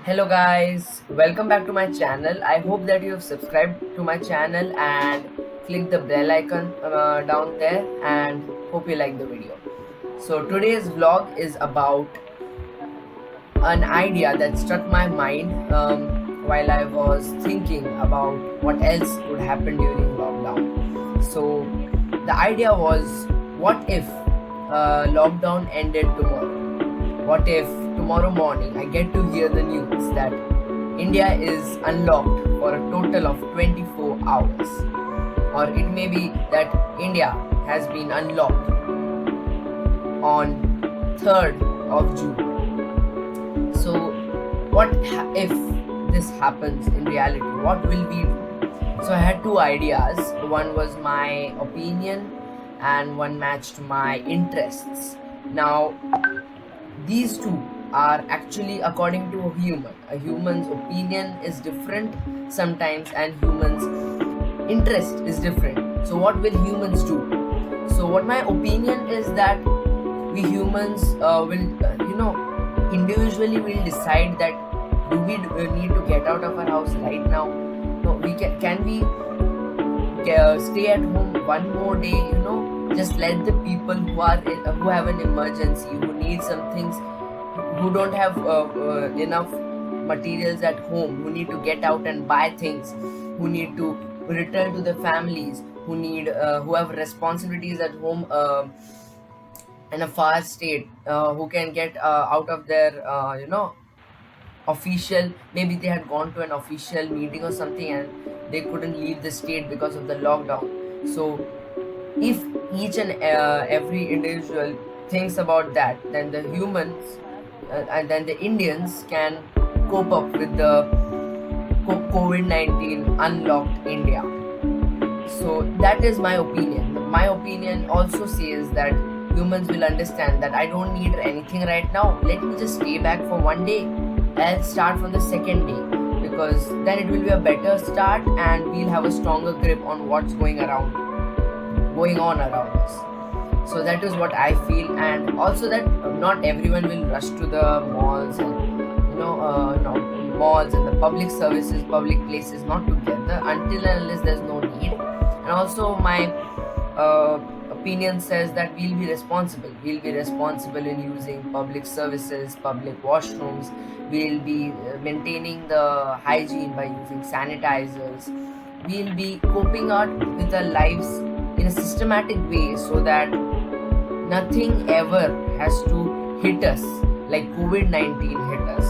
Hello guys, welcome back to my channel. I hope that you have subscribed to my channel and click the bell icon down there, and hope you like the video. So today's vlog is about an idea that struck my mind while I was thinking about what else would happen during lockdown. So the idea was, what if lockdown ended tomorrow? What if tomorrow morning I get to hear the news that India is unlocked for a total of 24 hours? Or it may be that India has been unlocked on 3rd of June. So, if this happens in reality? What will we do? So, I had two ideas. One was my opinion, and one matched my interests. Now, these two are actually according to a human. A human's opinion is different sometimes, and human's interest is different. So what will humans do? So what my opinion is that we humans will individually will decide that do we need to get out of our house right now. No, we can we stay at home one more day, just let the people who have an emergency, who need some things, who don't have enough materials at home, who need to get out and buy things, who need to return to the families, who have responsibilities at home in a far state, who can get out of their official, maybe they had gone to an official meeting or something and they couldn't leave the state because of the lockdown. So if each and every individual thinks about that, then the humans and then the Indians can cope up with the COVID-19 unlocked India. So that is my opinion. My opinion also says that humans will understand that I don't need anything right now. Let me just stay back for one day. I'll start from the second day, because then it will be a better start and we'll have a stronger grip on what's going on around us. So that is what I feel, and also that not everyone will rush to the malls and no, malls and the public services, public places, not together until and unless there's no need. And also my opinion says that we'll be responsible. We'll be responsible in using public services, public washrooms. We'll be maintaining the hygiene by using sanitizers. We'll be coping out with our lives in a systematic way so that nothing ever has to hit us like COVID-19 hit us,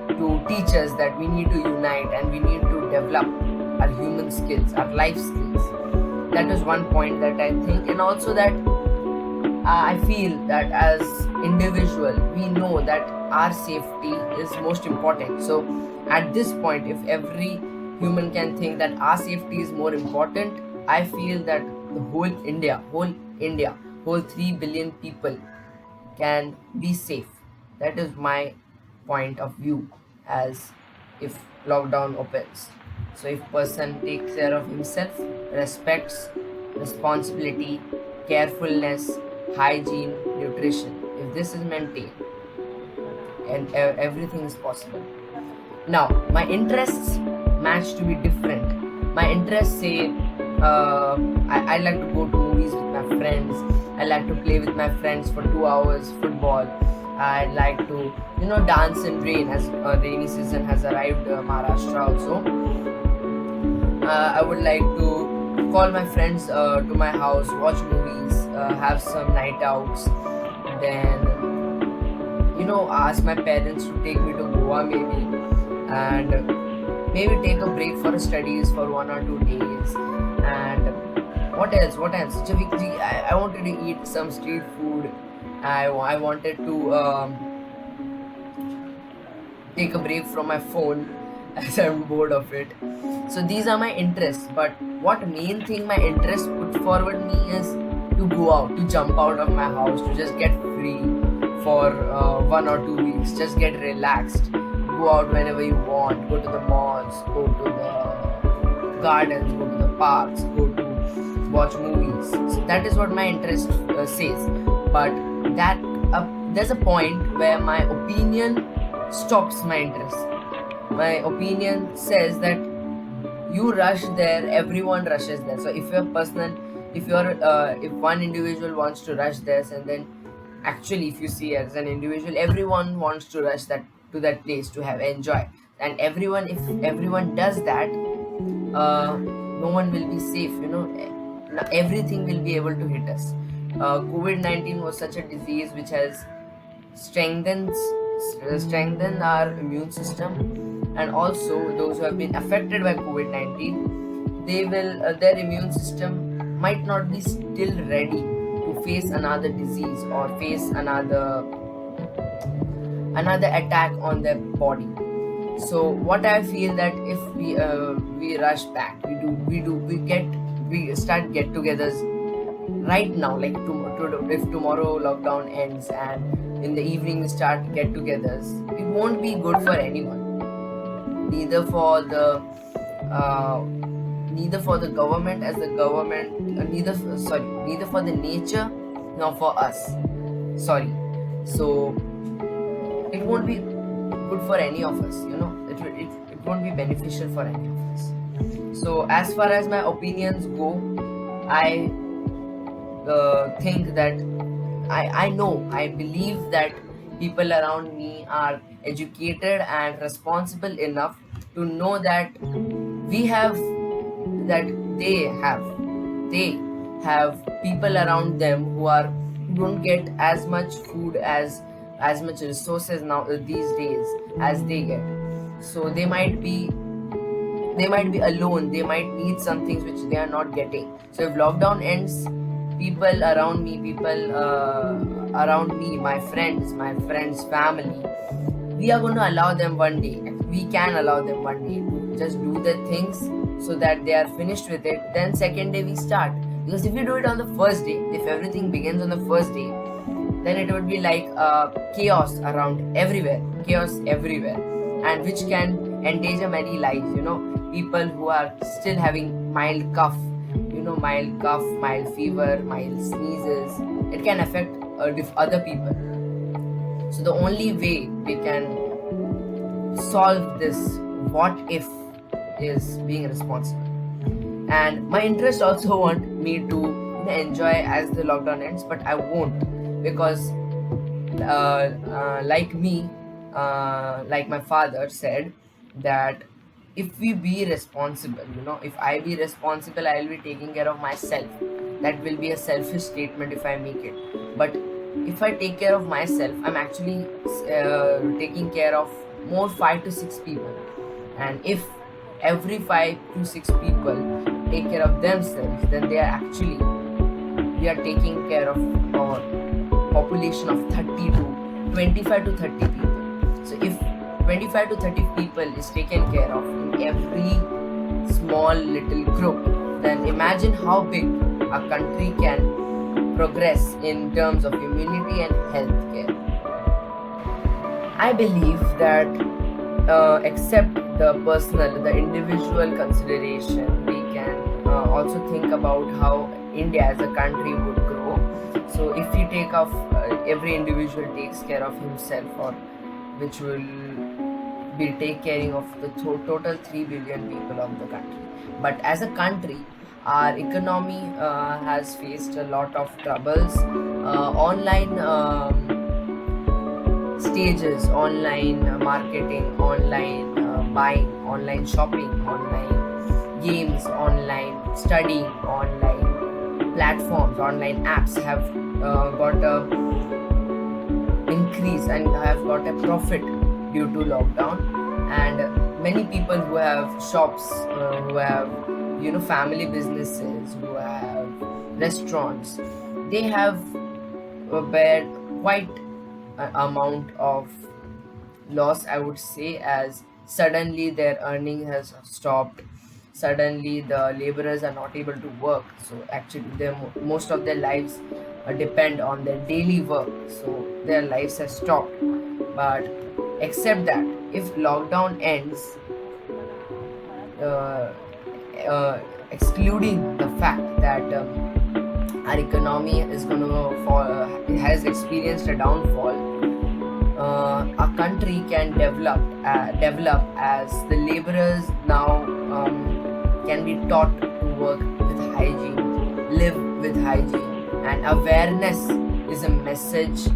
to teach us that we need to unite and we need to develop our human skills, our life skills. That is one point that I think. And also that I feel that as individual, we know that our safety is most important. So at this point, if every human can think that our safety is more important, I feel that the whole 3 billion people can be safe. That is my point of view, as if lockdown opens. So if person takes care of himself, respects responsibility, carefulness, hygiene, nutrition, if this is maintained, and everything is possible. Now my interests match to be different. My interests say I like to go to movies with my friends. I like to play with my friends for 2 hours football. I like to dance in rain, as rainy season has arrived Maharashtra also. I would like to call my friends to my house, watch movies, have some night outs, then ask my parents to take me to Goa maybe, and maybe take a break for studies for 1 or 2 days. And what else? I wanted to eat some street food. I wanted to take a break from my phone as I'm bored of it. So these are my interests. But what main thing my interest put forward me is to go out, to jump out of my house, to just get free for 1 or 2 weeks, just get relaxed, go out whenever you want, go to the malls, go to the gardens, go to the parks, go to watch movies. So that is what my interest says. But that there's a point where my opinion stops my interest. my opinion says that you rush there, everyone rushes there. So if one individual wants to rush this, and then actually if you see as an individual, everyone wants to rush that to that place to have enjoy, and everyone if everyone does that, no one will be safe, everything will be able to hit us. COVID-19 was such a disease which has strengthens strengthen our immune system, and also those who have been affected by COVID-19, they will their immune system might not be still ready to face another disease or face another attack on their body. So what I feel that if we rush back, we start get-togethers right now, like if tomorrow lockdown ends and in the evening we start get-togethers, it won't be good for anyone, neither for the uh, neither for the government as the government, neither for the nature nor for us. Sorry. So it won't be good for any of us, it won't be beneficial for any of us. So as far as my opinions go, I think that I believe that people around me are educated and responsible enough to know that we have that they have people around them who don't get as much food, as much resources now these days as they get. So they might be alone, they might need some things which they are not getting. So if lockdown ends, people around me, my friends family, we are going to allow them one day, we can allow them one day to just do the things so that they are finished with it. Then second day we start, because if you do it on the first day, if everything begins on the first day, then it would be like chaos everywhere, and which can endanger many lives. People who are still having mild fever, mild sneezes, it can affect other people. So the only way we can solve this what if is being responsible. And my interest also want me to enjoy as the lockdown ends, but I won't, because like my father said, that if we be responsible, if I be responsible, I will be taking care of myself. That will be a selfish statement if I make it, but if I take care of myself, I'm actually taking care of more 5 to 6 people. And if every 5 to 6 people take care of themselves, then we are taking care of our population of 30 to 25 to 30 people. So if 25 to 30 people is taken care of in every small little group, then imagine how big a country can progress in terms of immunity and healthcare. I believe that except the individual consideration, we can also think about how India as a country would grow. So if we take off, every individual takes care of himself, or which will be take caring of the total 3 billion people of the country. But as a country, our economy has faced a lot of troubles. Online stages, online marketing, online buying, online shopping, online games, online studying, online platforms, online apps have got a increase and have got a profit due to lockdown. And many people who have shops, who have family businesses, who have restaurants, they have bared quite an amount of loss, I would say, as suddenly their earning has stopped, suddenly the laborers are not able to work. So actually most of their lives depend on their daily work, so their lives have stopped. But except that, if lockdown ends, uh, excluding the fact that our economy is going to fall, has experienced a downfall, a country can develop as the laborers now can be taught to work with hygiene, live with hygiene, and awareness is a message,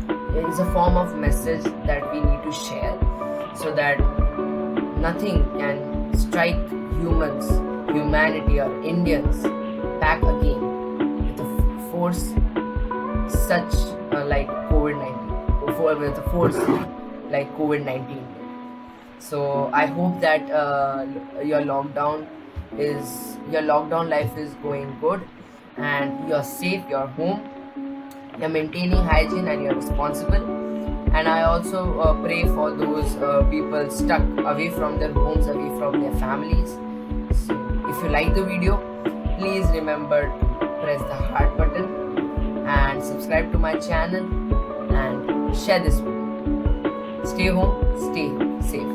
is a form of message that we need to share, so that nothing can strike humanity or Indians back again with a force such like COVID-19, with a force like COVID-19. So I hope that your lockdown life is going good, and you're safe, you're home, you're maintaining hygiene, and you're responsible. And I also pray for those people stuck away from their homes, away from their families. So if you like the video, please remember to press the heart button and subscribe to my channel and share this video. Stay home, stay safe.